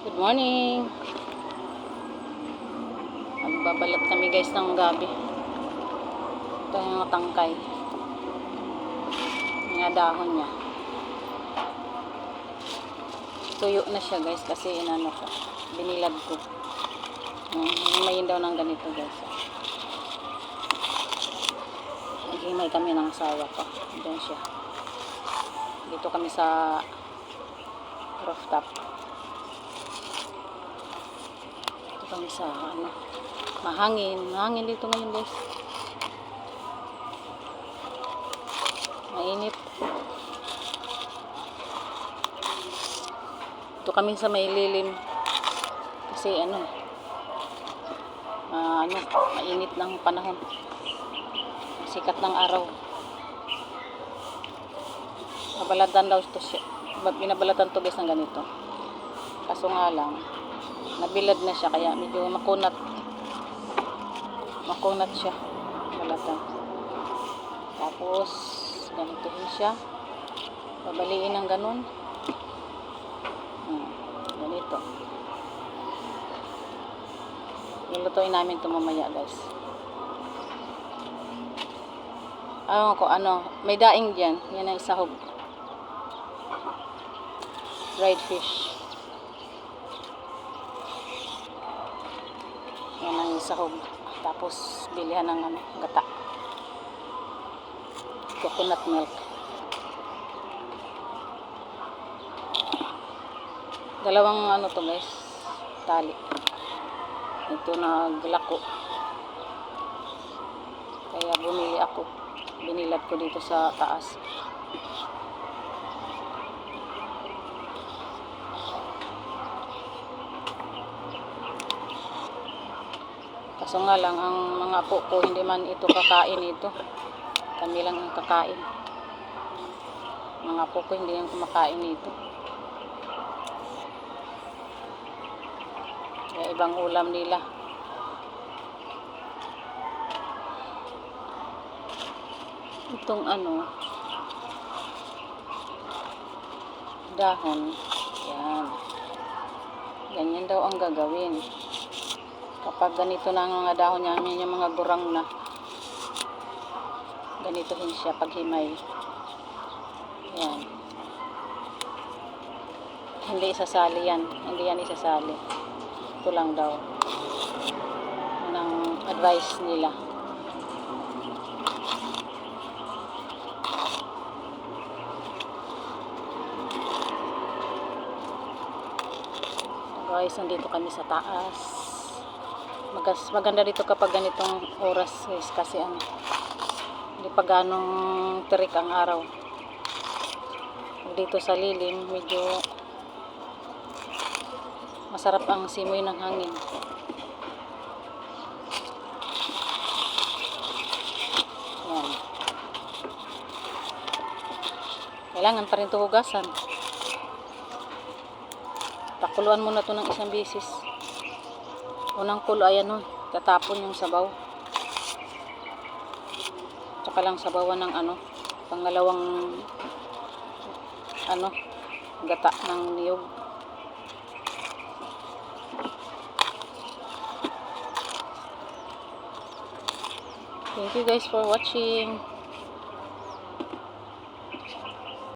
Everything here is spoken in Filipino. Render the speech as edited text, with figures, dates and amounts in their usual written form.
Good morning. Magbabalat kami guys ng gabi. Ito yung tangkay. Yung dahon niya. Tuyo na siya guys kasi inano ko. Binilad ko. Himayin daw ng ganito guys. Naghimay kami ng asawa ko. Doon siya. Dito kami sa rooftop. Kami sa mahangin dito ngayon guys, mainit. Dito kami sa may lilim kasi mainit ng panahon, sikat ng araw. Nabalatan daw ito siya, binabalatan to guys ng ganito, kaso nga lang nabilad na siya kaya medyo makunat siya, balatan. Tapos ganitohin siya, babaliin ng ganun, ganito. Lulutuin namin ito mamaya guys. May daing dyan, yan ang sahog, dried fish. Yan ang sahog. Tapos bilihan ng gata, coconut milk. Dalawang to guys, tali. Ito naglako, kaya bumili ako, binilad ko dito sa taas. Kaso nga lang, ang mga apo ko hindi man ito kakain ito. Kami lang ang kakain. Mga apo ko hindi lang kumakain ito. Kaya ibang ulam nila. Itong dahon. Yan. Ganyan daw ang gagawin. Kapag ganito na ang mga dahon niya, yung mga gurang na, ganitohin siya paghimay. Yan. Hindi isasali yan. Hindi yan isasali. Ito lang daw. Yan ang advice nila. Guys, nandito kami sa taas. Maganda dito kapag ganitong oras guys, kasi hindi pa ganong terik ang araw. Dito sa lilim medyo masarap ang simoy ng hangin. Yan. Kailangan pa rin ito hugasan. Pakuluan muna ito ng isang bisis. Unang kulo, ayan tatapon yung sabaw. Tsaka lang sabawan ng pangalawang gata ng niyog. Thank you guys for watching.